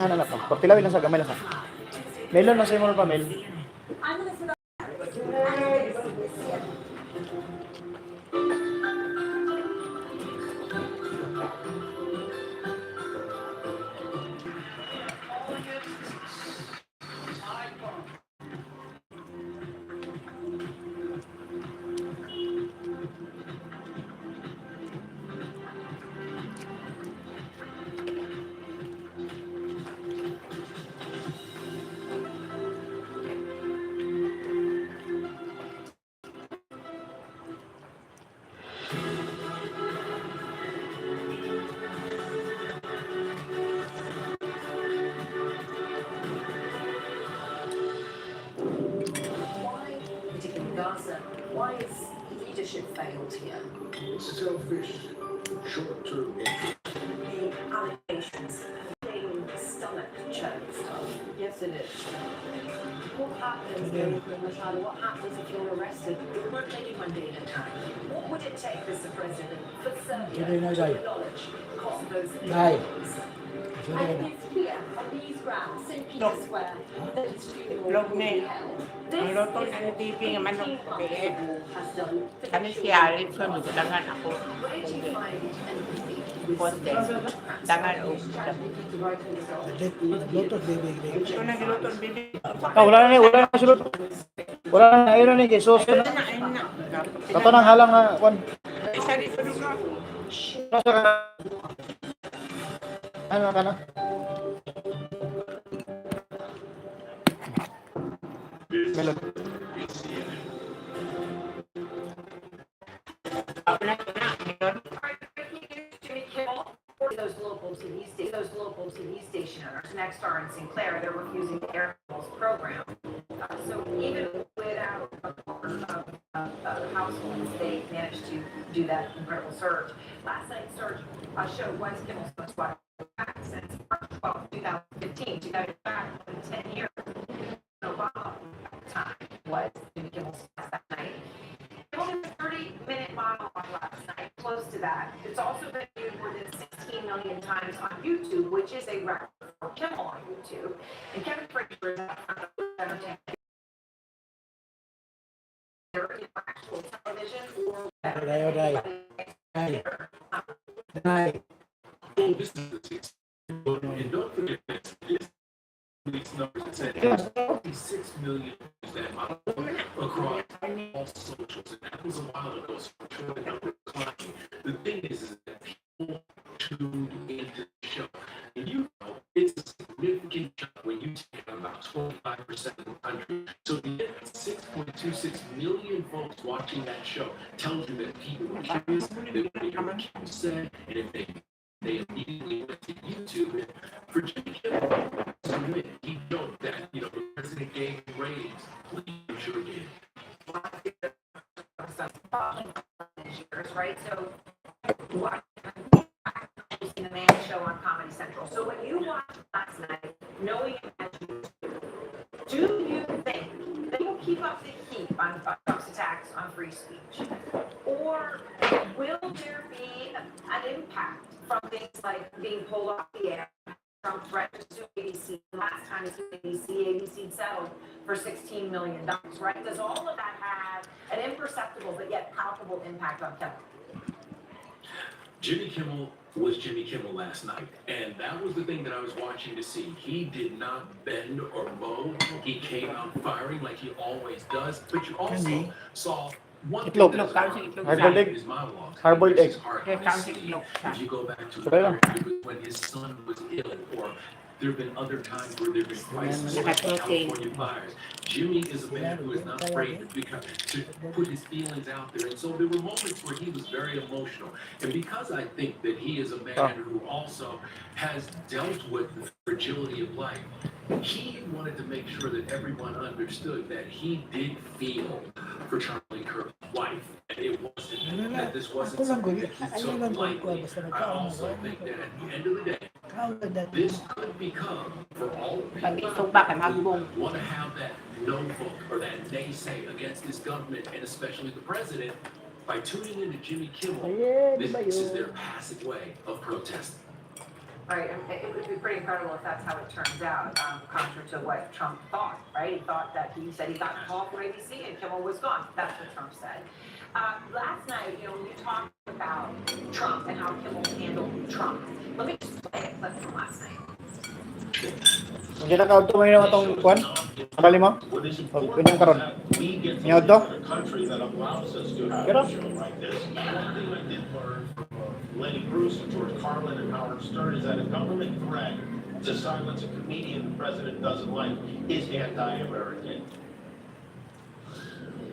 Ano na pa? Portilawin lang sa gamay lang sa. Melon na sa imo pa mel. Why is leadership failed here? Selfish, short-term interest. The allegations being stomach choke stuff. Yes, it is. What happens what happens if you're arrested? It won't take you one day at a time. What would it take, Mr. President, for Serbia to acknowledge cost those individuals? And it's here, on these grounds, St. Peter Square, that this funeral will be held. Ang luto ng TV ng manok kape. Has done. Kami siya, Alipson, dangan ako. Where do you find empathy with Ponte. Dangan o. Ito na giluto ng bibi. Wala na sulot. Wala na ayun ni Jesus. Ayun na. Kato nang halang na kwan. Isa dito na. Nasa ka. Ano ka na? Melon. Those local TV station owners, Nexstar and Sinclair, they're refusing the Air Force program. So even without households, they managed to do that incredible surge. Last night's surge showed why Kimmel's much wider back since March 12, 2015. 10 years. Obama at the time was Jimmy Kimmel's that night. It was a 30-minute monologue last night, close to that. It's also been viewed more than 16 million times on YouTube, which is a record for Kimmel on YouTube. And Kevin Frazier is entertainment. Actual television or This is the 6. And don't forget this. These numbers said 56 million that across all socials, and that was a while ago. So I'm sure the number is climbing. The thing is that people tuned into the show, and you know it's a significant jump when you take about 25% of the country. So to get 6.26 million folks watching that show tells you that people were curious, that they heard what you said, and if they immediately went to YouTube. And for Jimmy Kimmel, he joked that, you know, the president gave him ratings. Please, sure did. Right? So, in the main show on Comedy Central. So when you watched last night, knowing do you think they will keep up the heat on Trump's attacks on free speech? Or will there be an impact from things like being pulled off the air? Trump threatened to sue ABC. Last time he sued ABC settled for $16 million, right? Does all of that have an imperceptible but yet palpable impact on Kimmel? Jimmy Kimmel was Jimmy Kimmel last night, and that was the thing that I was watching to see. He did not bend or bow. He came out firing like he always does, but you also saw one thing that hard-boiled egg. his monologues. Hard-boiled egg. If you go back to the when his son was ill, or there have been other times where there have been crises like California fires. Jimmy is a man who is not afraid to put his feelings out there. And so there were moments where he was very emotional. And because I think that he is a man who also has dealt with the fragility of life, he wanted to make sure that everyone understood that he did feel for Charlie Kirk's wife. And it wasn't that this wasn't something that he took lightly. I also think that at the end of the day, this could become, for all people who want to have that no vote or that naysay against this government and especially the president, by tuning into Jimmy Kimmel, this is their passive way of protesting. Right, and it would be pretty incredible if that's how it turns out, contrary to what Trump thought, right? He thought that he said he got the call from ABC and Kimmel was gone. That's what Trump said. Last night, when you talked about Trump and how Kimmel handled Trump, let me just play a clip from last night. Hindi na ka tumayo na itong kwan? Akali mo? O, pinyang karon. Niyaw to? Kira? Lenny Bruce and George Carlin and Howard Stern is that a government threat to silence a comedian the president doesn't like is anti-American.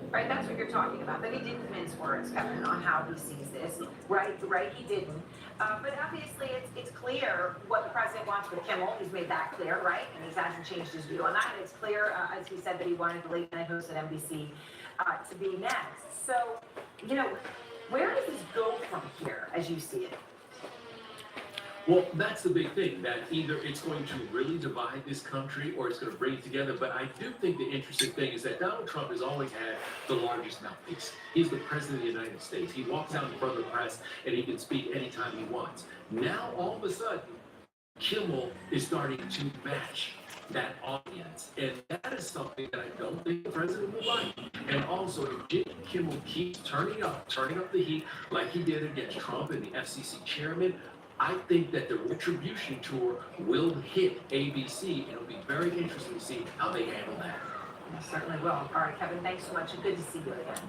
Right, that's what you're talking about. That he didn't mince words, Kevin, on how he sees this. Right, he didn't. But obviously, it's clear what the president wants with Kimmel. He's made that clear, right? And he hasn't changed his view on that. It's clear, as he said, that he wanted the late night host at NBC to be next. So, where does this go from here, as you see it? Well, that's the big thing, that either it's going to really divide this country or it's going to bring it together. But I do think the interesting thing is that Donald Trump has always had the largest mouthpiece. He's the president of the United States. He walks out in front of the press and he can speak anytime he wants. Now, all of a sudden, Kimmel is starting to match that audience. And that is something that I don't think the president will like. And also, if Jimmy Kimmel keeps turning up the heat like he did against Trump and the FCC chairman, I think that the retribution tour will hit ABC, and it'll be very interesting to see how they handle that. I certainly will. All right, Kevin, thanks so much. Good to see you again.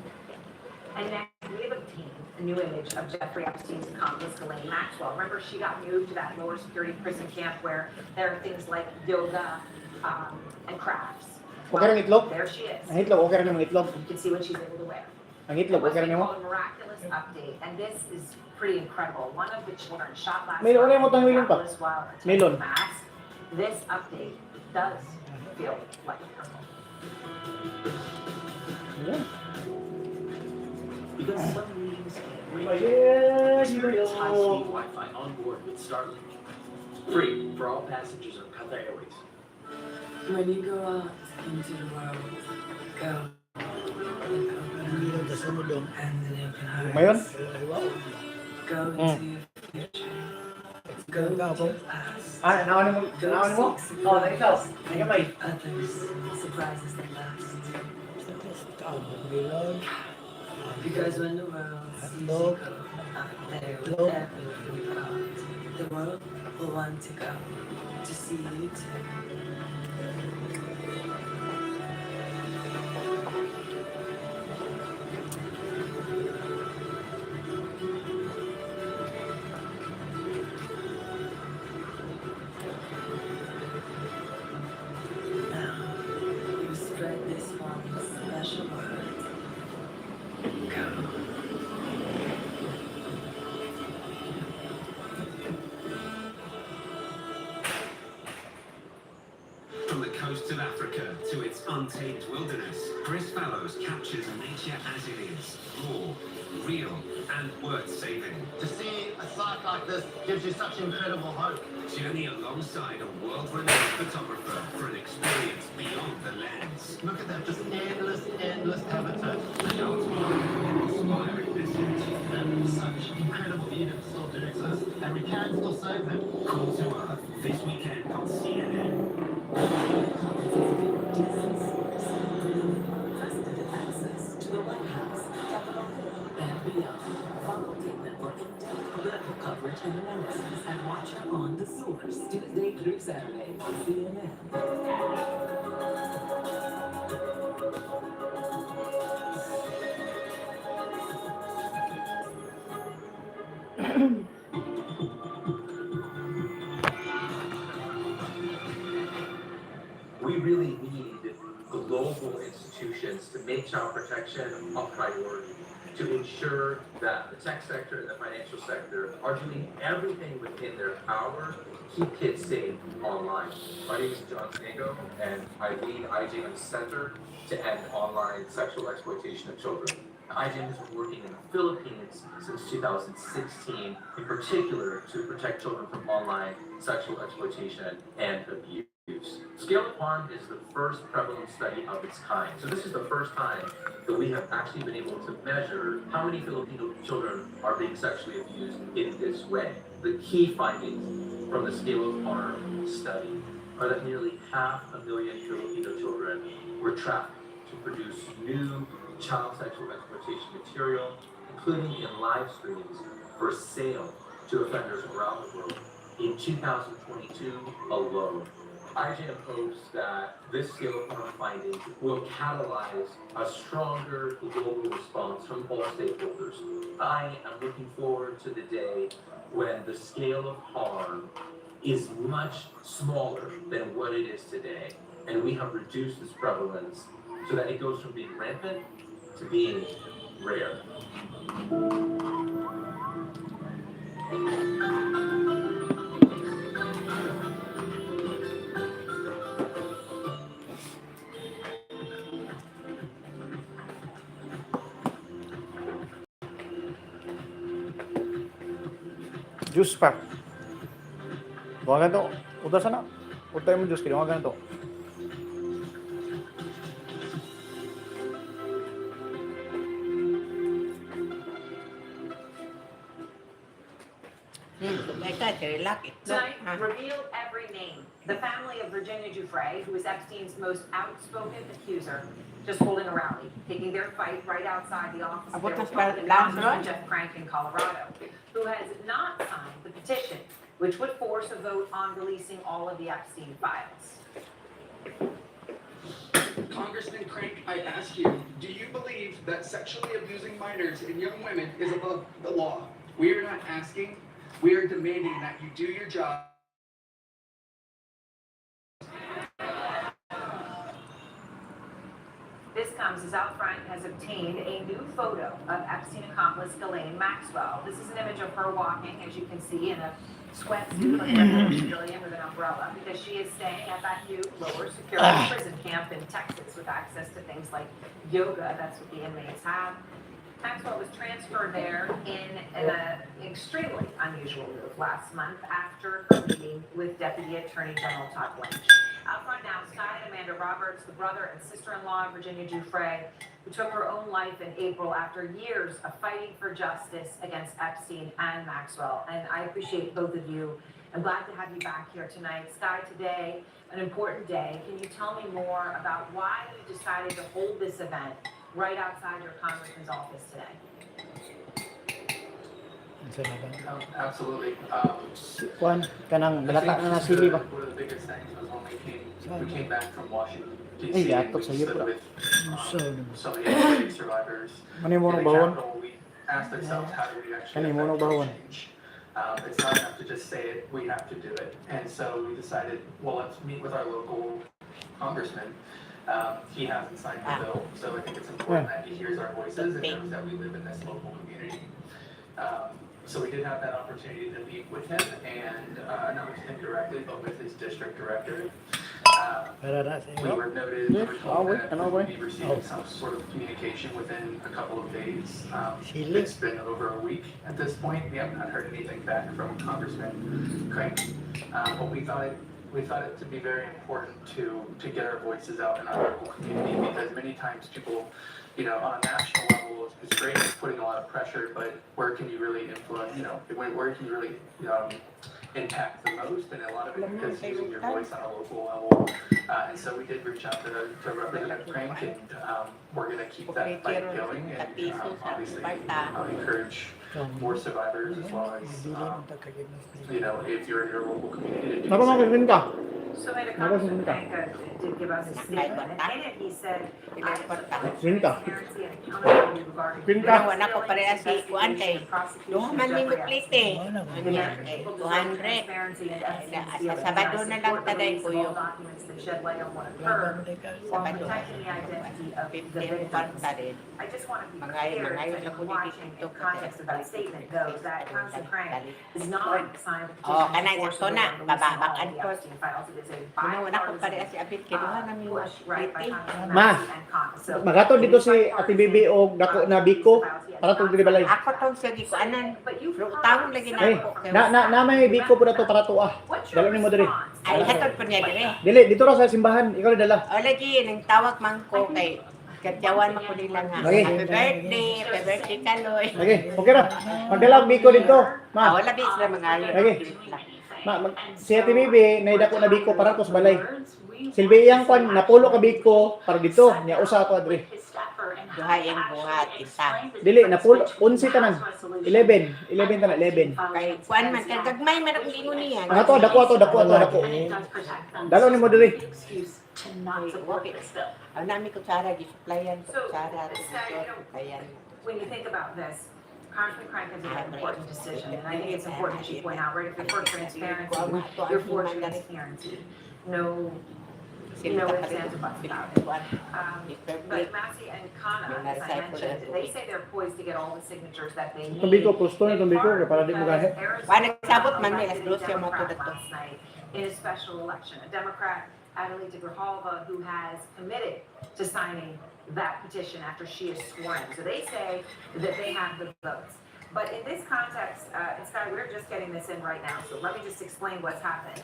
And next, we have obtained a new image of Jeffrey Epstein's accomplice, Ghislaine Maxwell. Remember, she got moved to that lower security prison camp where there are things like yoga and crafts. Huwag ka rin itlog? There she is. Ang itlog, huwag ka rin ng itlog. You can see what she's able to wear. Ang itlog, huwag ka rin What's mo? called a miraculous update, and this is pretty incredible. One of the children shot last Melon, wala mo tayong melon pa. while Melon. mask. This update does feel like a miracle. Ayan. Because some meetings Ayan, experience yun. high-speed Wi-Fi on board with Starlink. Free for all passengers on Qatar Airways. When you go out into the world, go and open up and live in Ngayon? hearts. Go into your future. Go to your past. Nawanin mo? Nawanin mo? Oo, na ikaw. Ay, kamay. Others surprises that last. Because when the world sees you go out there with everything you got, the world will want to go to see you too. Now, you spread this one special word. Go. From the coast of Africa to its untamed wilderness, Chris Fellows captures nature as it is, raw, real, and worth saving. To see a sight like this gives you such incredible hope. Journey alongside a world-renowned photographer for an experience beyond the lens. Look at that, just endless habitat. The ultimate inspiring visit. And such incredible beauty still do exist, and we can still save them. Call to Earth this weekend on CNN. Unprecedented access to the White House, Capitol Hill, and beyond. Follow treatment for in-depth political coverage and analysis and watch On the Source Tuesday through Saturday on CNN. We really need global institutions to make child protection a priority, to ensure that the tech sector and the financial sector are doing everything within their power to keep kids safe online. My name is John Snego, and I lead IJM's Center to End Online Sexual Exploitation of Children. IJM has been working in the Philippines since 2016, in particular to protect children from online sexual exploitation and abuse. Scale of harm is the first prevalent study of its kind. So this is the first time that we have actually been able to measure how many Filipino children are being sexually abused in this way. The key findings from the scale of harm study are that nearly 500,000 Filipino children were trafficked to produce new child sexual exploitation material, including in live streams for sale to offenders around the world in 2022 alone. IJM hopes that this scale of harm findings will catalyze a stronger global response from all stakeholders. I am looking forward to the day when the scale of harm is much smaller than what it is today, and we have reduced its prevalence so that it goes from being rampant to being rare. Juice pa. Mga ganito. Uda sana. Utay mo juice. Kaya mga ganito. Tonight, reveal every name. The family of Virginia Giuffre, who is Epstein's most outspoken accuser, just holding a rally, taking their fight right outside the office of their Republican Congressman Jeff Frank in Colorado, who has not signed the petition, which would force a vote on releasing all of the Epstein files. Congressman Crank, I ask you, do you believe that sexually abusing minors and young women is above the law? We are not asking, we are demanding that you do your job. This comes as Al Frank has obtained a new photo of Epstein accomplice Ghislaine Maxwell. This is an image of her walking, as you can see, in a sweatsuit like a regular civilian with an umbrella, because she is staying at that new lower security prison camp in Texas with access to things like yoga. That's what the inmates have. Maxwell was transferred there in an extremely unusual move last month after a meeting with Deputy Attorney General Todd Blanche. Out front now, Sky and Amanda Roberts, the brother and sister-in-law of Virginia Giuffre, who took her own life in April after years of fighting for justice against Epstein and Maxwell. And I appreciate both of you. I'm glad to have you back here tonight. Sky, today, an important day. Can you tell me more about why you decided to hold this event right outside your congressman's office today? Absolutely. Kuan, kanang balata na nasili ba? One of the biggest things was when we came back from Washington, Ay, D.C. and yatok we sa iyo stood pala. with some of the LGBT survivors. Ano yung In munong the bahon? Capitol, we asked ourselves, how do we Ano actually yung munong affect bahon? change? It's not enough to just say it, we have to do it. And so we decided, well, let's meet with our local congressman. He hasn't signed the bill, so I think it's important that he hears our voices and knows that we live in this local community. So we did have that opportunity to meet with him, and not with him directly, but with his district director. We were noted, we were told that we would be receiving some sort of communication within a couple of days. It's been over a week at this point. We have not heard anything back from Congressman Crank. But we thought it to be very important to get our voices out in our local community, because many times people, on a national level, it's great, it's putting a lot of pressure, but where can you really influence, where can you really impact the most? And a lot of it is using your voice on a local level. And so we did reach out to Representative Crank, and we're going to keep that fight going, and obviously encourage more survivors, as well as, if you're in your local community, to do the same. So made a Congressman Frank did give us a statement, and in it he said, I support transparency and accountability regarding Ginawa na ko pareha si Kuan kay duhaman mi plite. Anya kay 200. Sa Sabado na lang taday ko yung documents that shed light on what occurred while protecting the identity of the victims. I just want to be clear that you're watching in context of that statement, though, that Congressman Frank is not signed a petition to force the release of all the Epstein files. It is a ginawa na ko pareha si Abit kay duhaman mi push right by plite. Congressman Ma, Massey and Congress. So, Magato dito si Ate Bibi o dako na Biko para tong dili balay. Ako tong sa gikuanan. Taon lagi na Ay, ako. na may Biko po na to para to Dalo ni mo diri. Ay hatod po niya dire. Dili dito ra sa simbahan, ikaw ni dala. O lagi nang tawag man ko kay katyawan mo ko nila nga. Okay. Happy birthday Caloy. Okay, okay ra. Magdala og Biko dito, ma. Wala bis na mga Okay. Si Ate Bibi, naidako na biko para tos balay. Silbi iyang kwan, napulo ka biko para dito. Niya usa to adre. Duhay ang buhat, isa. Dili, napulo. 11 tanan. 11 tanan, 11. Kay kuan man, kay gagmay man akong ingon niya. Ang ato, dako. Dalo ni mo diri. Ang nami kutsara, di-supplyan, So, kutsara, Sarah, ayan. when you think about this, Congressman Crank has made an important decision, and I think it's important that you point out, right, if you're for transparency, you're for transparency. No ifs, ands, or buts about it. But Massey and Kana, as I mentioned, they say they're poised to get all the signatures that they need. Itong biko, gusto na itong biko, kaya para di mo gahe. Wala nagsabot man, may alas 12 yung mga Democrat tudat to. last night in a special election, a Democrat, Adelita Grijalva, who has committed to signing that petition after she is sworn in. So they say that they have the votes. But in this context, it's kind of, we're just getting this in right now, so let me just explain what's happening.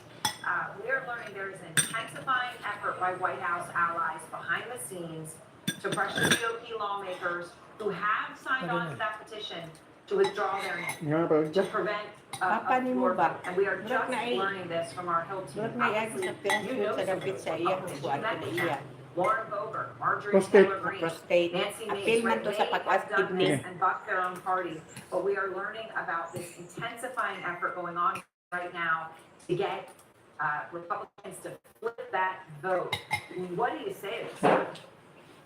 We are learning there is an intensifying effort by White House allies behind the scenes to pressure GOP lawmakers who have signed on to that petition to withdraw their name, Nga pa. to prevent Papa ni mo floor ba? vote. And we are Durog just na eh. learning this from our Hill team. Doon may agos Obviously, sa pinag you know sa some dapit sa iya, Republicans. kuan You met ko the iya. Warren Boebert, Marjorie Prostate. Taylor Greene, Prostate. Nancy Appeal Mace, man to sa Rick May has pag-active done ni. this and bucked their own party. But we are learning about this intensifying effort going on right now to get Republicans to flip that vote. What do you say to this?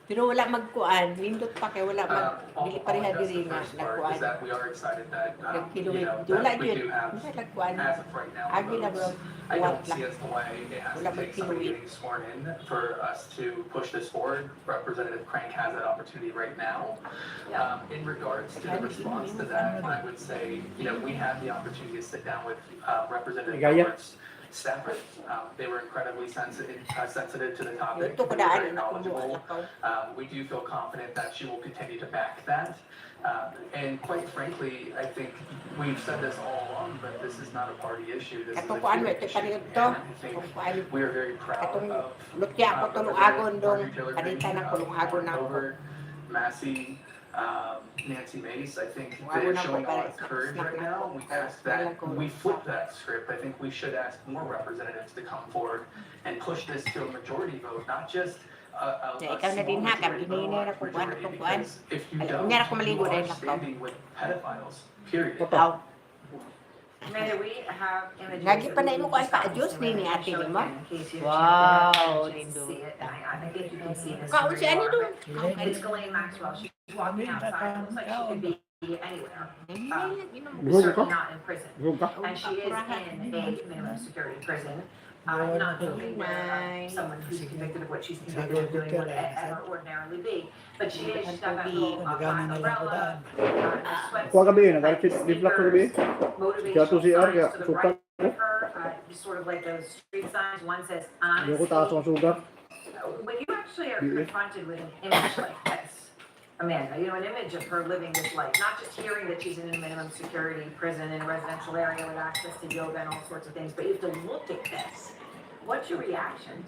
Pero wala magkuan, nindot pa kay wala mag dili pareha diri nga Is nagkuan. that we are excited that, Nagkiluwit. that Wala we yun. do have, Hindi nagkuan. as of right now, Agi na votes. bro. I What don't see lang. us the way it has Wala to take somebody magkiluwit. getting sworn in for us to push this forward. Representative Crank has that opportunity right now. In regards to the response to that, I would say, we had the opportunity to sit down with Representative Ligaya. Roberts' staffers. They were incredibly sensitive to the topic. Ito ko They were daan very na knowledgeable. kumuha. We do feel confident that she will continue to back that. And quite frankly, I think we've said this all along, but this is not a party issue. This is a Katong kuan mo, ito community issue. paniod to. And I think Kung kuan, we are very proud katong of lutya ko tulong agon dong, Marjorie Taylor kanita Greene, na kulong agon na ako. Over Massey, Nancy Mace. I think Wala they're na showing po a lot para of courage snack right na now. po. We ask that we flip that script. I think we should ask more representatives to come forward and push this to a majority vote, not just a Ya, ikaw na din ha, small kami majority, but a hinihira large ko kuan majority, itong kuan. because if you Alam, don't, unyara ko maligo you dahil are nakaw. standing with pedophiles, period. Aw, May we have images. Lagi pa na imo kuan pa, Diyos ni ni ate ni mo. Wow, lindo. I think you can see this. Kaon si ano doon? It's Ghislaine Maxwell. She's walking outside. It looks like she could be anywhere. Gusto ka? Certainly not in prison. Gusto ka? And she is in a minimum security prison. Not something where someone who's convicted of what she's convicted of doing would ever ordinarily be. But she is, she's got that little black umbrella, Kuha gabi yun, nagalit di black ko gabi. Kaya to si Ar, kaya signs to the suka. right of her, sort of like those street signs. One says Hindi ko taas honesty. ang sugar. When you actually are confronted with an image like this, Amanda, an image of her living this life, not just hearing that she's in a minimum security prison in a residential area with access to yoga and all sorts of things, but you have to look at this. What's your reaction?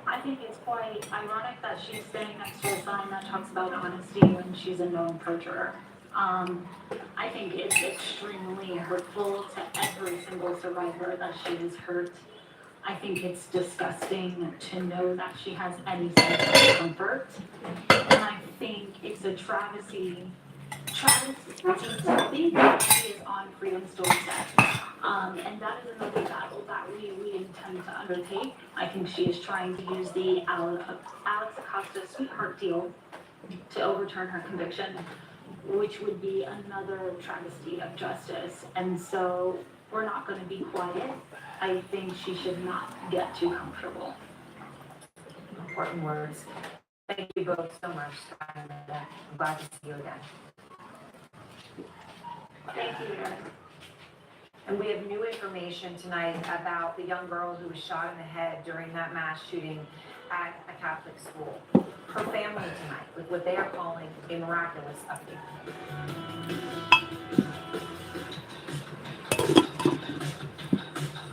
I think it's quite ironic that she's standing next to a sign that talks about honesty when she's a known perjurer. I think it's extremely hurtful to every single survivor that she has hurt. I think it's disgusting to know that she has any sense of comfort. And I think it's a travesty to think that she is on freedom's doorstep. And that is another battle that we intend to undertake. I think she is trying to use the Alex Acosta sweetheart deal to overturn her conviction, which would be another travesty of justice. And so we're not going to be quiet. I think she should not get too comfortable. Important words. Thank you both so much. I'm glad to see you again. Thank you, Erin. And we have new information tonight about the young girl who was shot in the head during that mass shooting at a Catholic school. Her family tonight with what they are calling a miraculous update.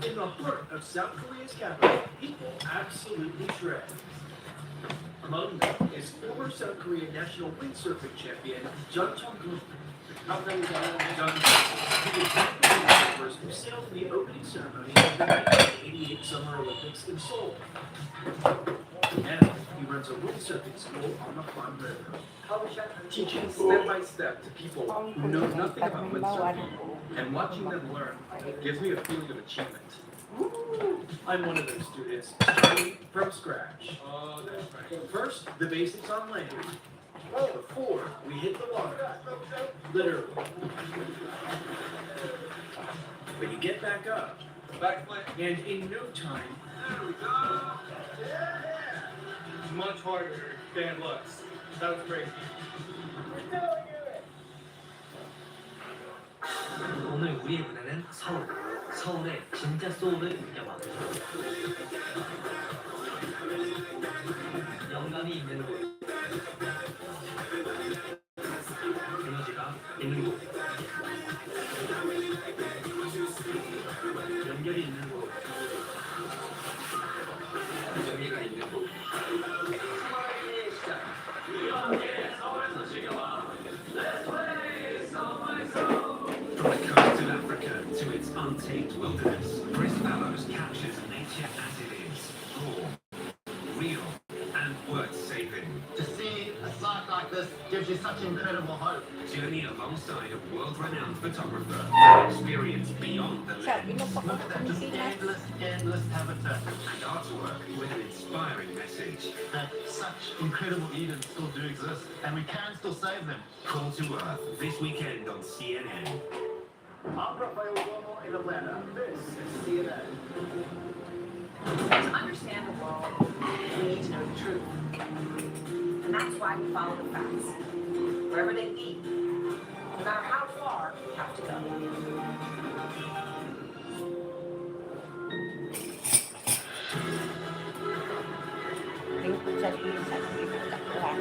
In the heart of South Korea's capital, people absolutely shred. Among them is former South Korean national windsurfing champion Jung Chung-gun. Jung members who sailed in the opening ceremony of the 1988 Summer Olympics in Seoul. Now, he runs a windsurfing school on the Han River, teaching step by step to people who know nothing about windsurfing, and watching them learn gives me a feeling of achievement. I'm one of those students starting from scratch. First, the basics on land. Before we hit the water, literally. But you get back up, and in no time, Much harder than less. That was crazy. 오늘 우리의 무대는 서울. 서울의 진짜 소울을 느껴봐. 영감이 있는 곳. 에너지가 있는 곳. 연결이 있는 곳. 정리가 있는 곳. 서울의 시작. From the coast of Africa to its untamed wilderness, Chris Fallows captures nature as it is, raw, real, and worth saving. To see a site like this gives you such incredible hope. Journey alongside a world-renowned photographer for experience beyond the lens. Look at that, just endless habitat. And artwork with an inspiring message. That such incredible Edens still do exist, and we can still save them. Call to Earth this weekend on CNN. I'm Rafael Lolo in Atlanta. This is CNN. To understand the world, we need to know the truth. And that's why we follow the facts. Wherever they lead, no matter how far we have to go. Lingkod sa takbuhan.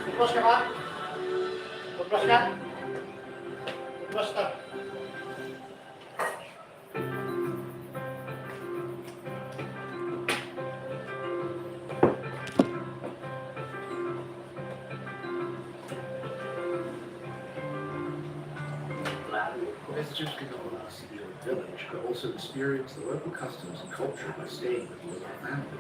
Tupos ka ba? Tupos ka? Tupos ka. visitors can go around the village, but also experience the local customs and culture by staying with local families.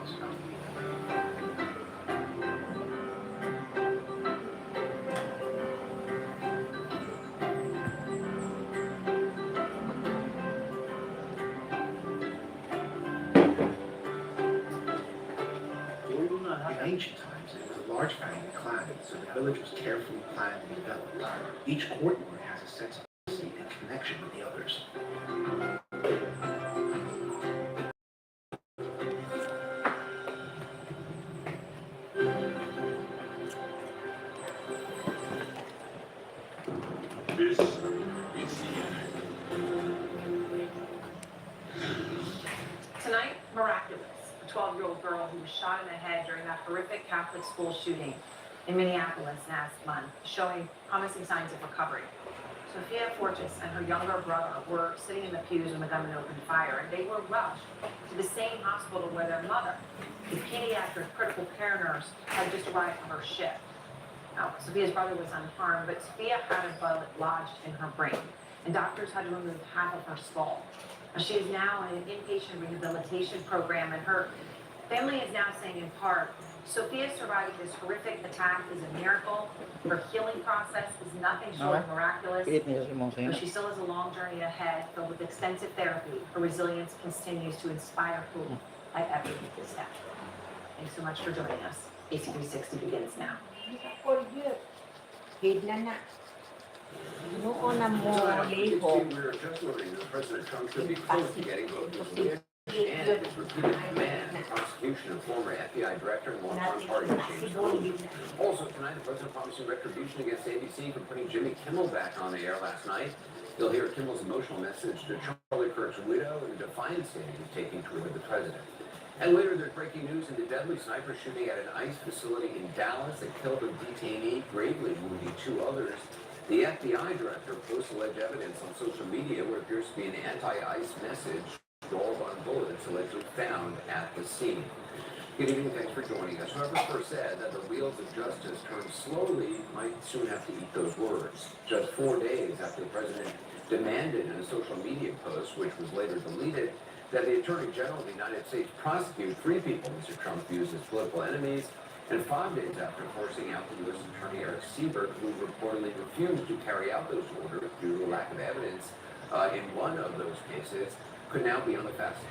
In ancient times, it was a large family clan, so the village was carefully planned and developed. Each courtyard has a sense of privacy and connection with the others. This is CNN. Tonight, miraculous. A 12-year-old girl who was shot in the head during that horrific Catholic school shooting in Minneapolis last month, showing promising signs of recovery. Sophia Fortis and her younger brother were sitting in the pews when the gunman opened fire, and they were rushed to the same hospital where their mother, the pediatric critical care nurse, had just arrived from her shift. Now, Sophia's brother was unharmed, but Sophia had a bullet lodged in her brain, and doctors had to remove half of her skull. Now, she is now in an inpatient rehabilitation program, and her family is now saying in part, Sophia surviving this horrific attack is a miracle. Her healing process is nothing short of miraculous. But she still has a long journey ahead, filled with extensive therapy. Her resilience continues to inspire hope at every step. Thanks so much for joining us. AC360 begins now. Noon na mo liho. We were just learning that President Trump could be close to getting voted and his repeated command and prosecution of former FBI director and longtime party James Comey. Also tonight, the president promising retribution against ABC for putting Jimmy Kimmel back on the air last night. You'll hear Kimmel's emotional message to Charlie Kirk's widow and the defiance statement he's taking toward the president. And later, there's breaking news in the deadly sniper shooting at an ICE facility in Dallas that killed a detainee, gravely wounding two others. The FBI director posts alleged evidence on social media where it appears to be an anti-ICE message. All on bullets allegedly found at the scene. Good evening, thanks for joining us. Whoever first said that the wheels of justice turn slowly might soon have to eat those words. Just 4 days after the president demanded in a social media post, which was later deleted, that the Attorney General of the United States prosecute 3 people Mr. Trump views as political enemies, and 5 days after forcing out the U.S. Attorney Eric Siebert, who reportedly refused to carry out those orders due to a lack of evidence in one of those cases, could now be on the fast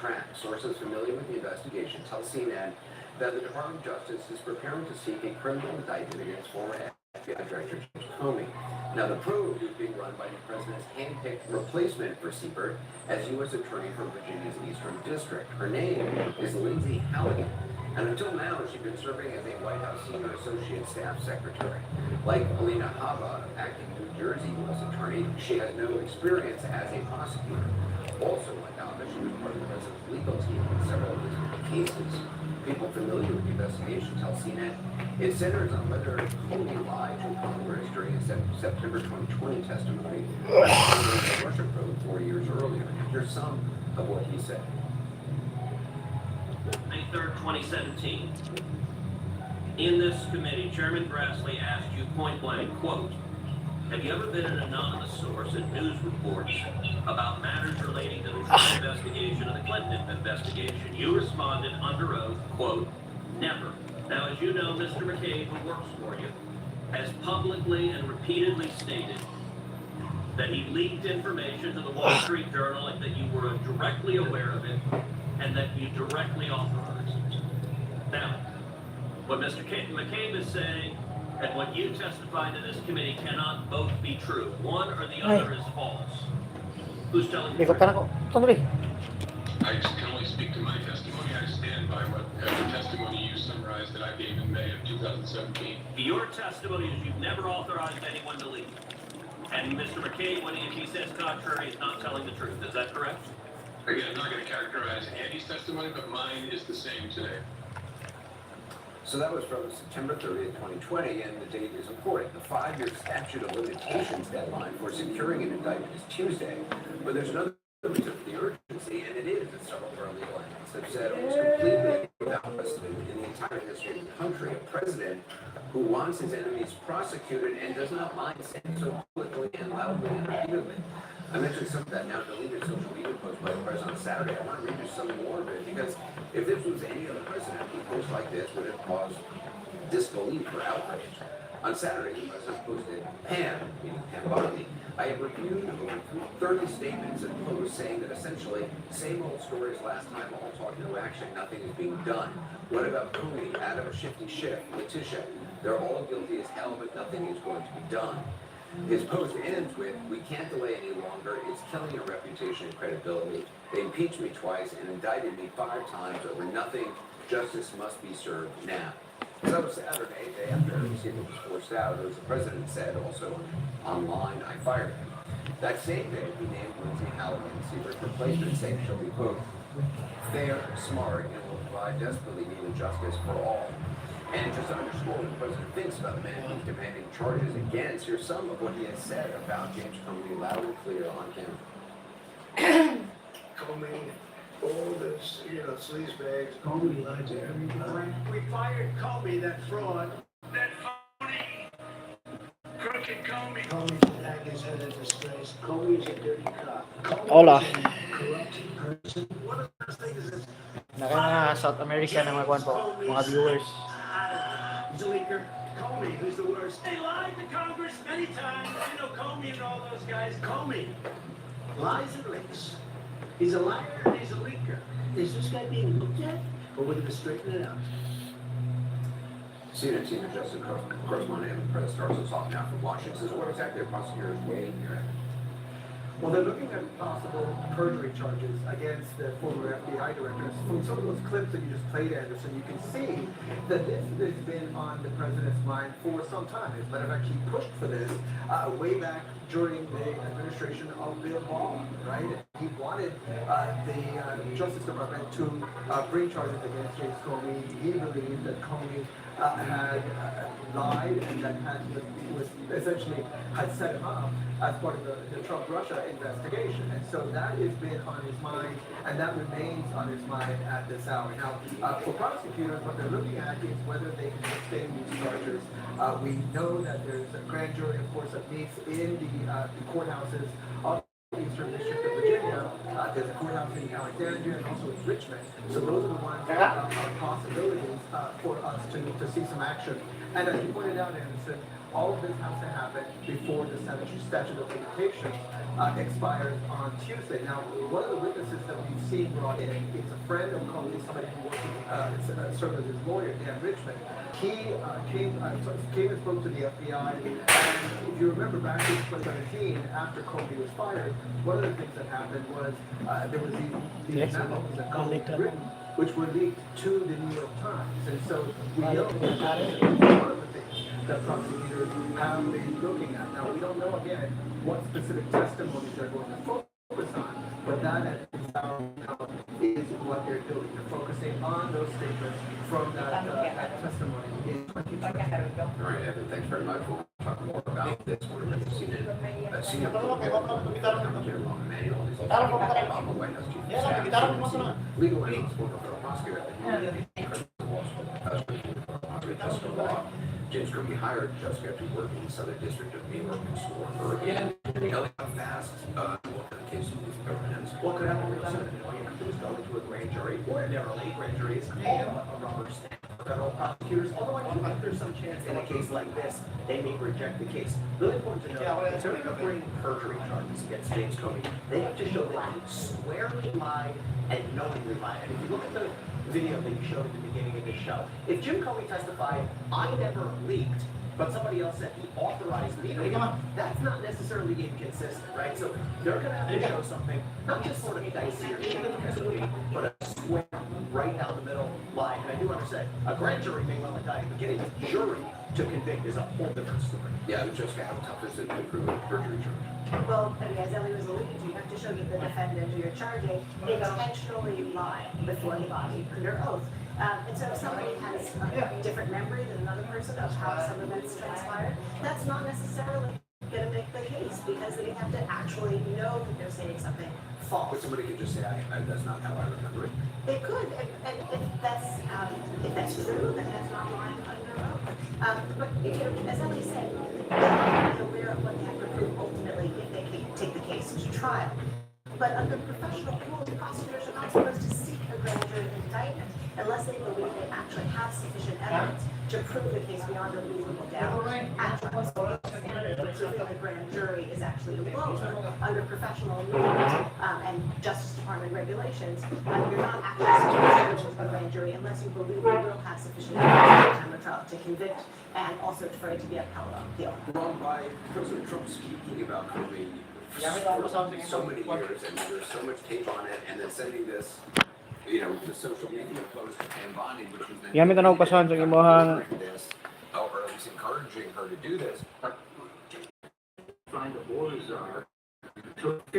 track. Sources familiar with the investigation tell CNN that the Department of Justice is preparing to seek a criminal indictment against former FBI Director James Comey. Now, the probe is being run by the president's hand-picked replacement for Siebert as U.S. Attorney for Virginia's Eastern District. Her name is Lindsay Halligan, and until now, she's been serving as a White House Senior Associate Staff Secretary. Like Alina Habba, acting New Jersey U.S. Attorney, she has no experience as a prosecutor. Also, like Habba, she was part of the president's legal team in several of his cases. People familiar with the investigation tell CNN it centers on whether Comey lied to Congress during a September 2020 testimony on the Russia probe 4 years earlier. Here's some of what he said. May 3rd, 2017. In this committee, Chairman Grassley asked you point blank, quote, have you ever been an anonymous source in news reports about matters relating to the Trump investigation or the Clinton investigation? You responded under oath, quote, never. Now, as you know, Mr. McCabe, who works for you, has publicly and repeatedly stated that he leaked information to the Wall Street Journal and that you were directly aware of it and that you directly authorized it. Now, what Mr. McCabe is saying and what you testified to this committee cannot both be true. One or the other is false. Who's telling the truth? I can only speak to my testimony. I stand by what the testimony you summarized that I gave in May of 2017. Your testimony is you've never authorized anyone to leak. And Mr. McCabe, if he says contrary, is not telling the truth. Is that correct? Again, I'm not going to characterize Andy's testimony, but mine is the same today. So that was from September 30th, 2020, and the date is important. The 5-year statute of limitations deadline for securing an indictment is Tuesday, but there's another reason for the urgency, and it is that several of our legal analysts have said almost completely without precedent in the entire history of the country, a president who wants his enemies prosecuted and does not mind saying so publicly and loudly and repeatedly. I mentioned some of that now deleted social media post by the president on Saturday. I want to read you some more of it because if this was any other president, a post like this would have caused disbelief or outrage. On Saturday, the president posted, Pam, meaning Pam Bondi, I have reviewed over 30 statements and posts saying that essentially same old stories last time, all talk, no action, nothing is being done. What about Comey, Adam, Shifty Schiff, Letitia? They're all guilty as hell, but nothing is going to be done. His post ends with, we can't delay any longer, it's killing your reputation and credibility. They impeached me twice and indicted me 5 times over nothing. Justice must be served now. So that was Saturday, day after Siebert was forced out, as the president said, also online, I fired him. That same day, he named Lindsay Halligan, Siebert's replacement, saying she'll be, quote, fair, smart, and will provide desperately needed justice for all. And just to underscore what the president thinks about the man who's demanding charges against, here's some of what he has said about James Comey, loud and clear on camera. Comey, all this, sleazebags, Comey lied to everybody. We fired Comey, that fraud. That phony, crooked Comey. Comey back his head in disgrace. Comey's a dirty cop. Hola. Corrupt person. One of those things is Naka South America na mga po, mga viewers. He's a leaker. Comey, who's the worst? They lied to Congress many times. Comey and all those guys. Comey lies and leaks. He's a liar and he's a leaker. Is this guy being looked at, or would he straighten it out? CNN Senior Justice Correspondent and Press starts us off now from Washington. Says, what exactly are prosecutors weighing here? Well, they're looking at possible perjury charges against the former FBI director. From some of those clips that you just played, Anderson, you can see that this has been on the president's mind for some time. As a matter of fact, he pushed for this way back during the administration of Bill Barr, right? He wanted the Justice Department to bring charges against James Comey. He believed that Comey had lied and that was essentially had set him up as part of the Trump-Russia investigation. And so that has been on his mind, and that remains on his mind at this hour. Now, for prosecutors, what they're looking at is whether they can sustain these charges. We know that there's a grand jury, of course, that meets in the courthouses of the Eastern District of Virginia. There's a courthouse in Alexandria and also in Richmond. So those are the ones that are possibilities for us to see some action. And as you pointed out, Anderson, all of this has to happen before the statute of limitations expires on Tuesday. Now, one of the witnesses that we've seen brought in is a friend of Caloy, somebody who served as his lawyer, Dan Richmond. He came and spoke to the FBI. And if you remember back in 2017, after Caloy was fired, one of the things that happened was there was these memos that Caloy had written, which were leaked to the New York Times. And so we know that one of the things that prosecutors have been looking at. Now, we don't know, again, what specific testimonies they're going to focus on, but that at this hour is what they're doing. They're focusing on those statements from that testimony in 2020. All right, Evan, thanks very much. We'll talk more about this. We're going to see a senior manual. He's also the White House Chief of Staff, legal analyst, former federal prosecutor at the Law School. Law. James Kirby hired just after working in the Southern District of New York and sworn her in. How fast, what kind of case was the government? What could happen with that? All you have to do is go into a grand jury. Ordinarily, grand jury is a rubber stamp for federal prosecutors. Although I do think there's some chance in a case like this, they may reject the case. Really important to know, if they're going to bring perjury charges against James Comey, they have to show that he swearly lied and knowingly lied. And if you look at the video that you showed at the beginning of the show, if Jim Comey testified, I never leaked, but somebody else said he authorized me to leak, that's not necessarily inconsistent, right? So they're going to have to show something, not just sort of dicey or shady, but a square, right down the middle line. And I do understand, a grand jury may well indict, but getting a jury to convict is a whole different story. Yeah, Jessica, how tough is it to prove a perjury charge? Well, I mean, as Ellie was alluding to, you have to show that the defendant who you're charging intentionally lied before the body under oath. And so if somebody has a different memory than another person of how some events transpired, that's not necessarily going to make the case because they have to actually know that they're saying something false. But somebody could just say, that's not how I remember it. They could, and if that's true, then that's not lying under oath. But you know, as Ellie said, they're not aware of what they have to prove ultimately if they can take the case to trial. But under professional rules, prosecutors are not supposed to seek a grand jury indictment unless they believe they actually have sufficient evidence to prove the case beyond a reasonable doubt. At trial, so the grand jury is actually lower under professional rules and Justice Department regulations. You're not actually supposed to a grand jury unless you believe they will have sufficient evidence at the time of trial to convict and also for it to be upheld on appeal. Wrong by President Trump speaking about Comey for so many years, and there's so much tape on it, and then sending this, you know, the social media post and bonding, which was then Yan, may tanong pa sa imong or at least encouraging her to do this. Find the borders are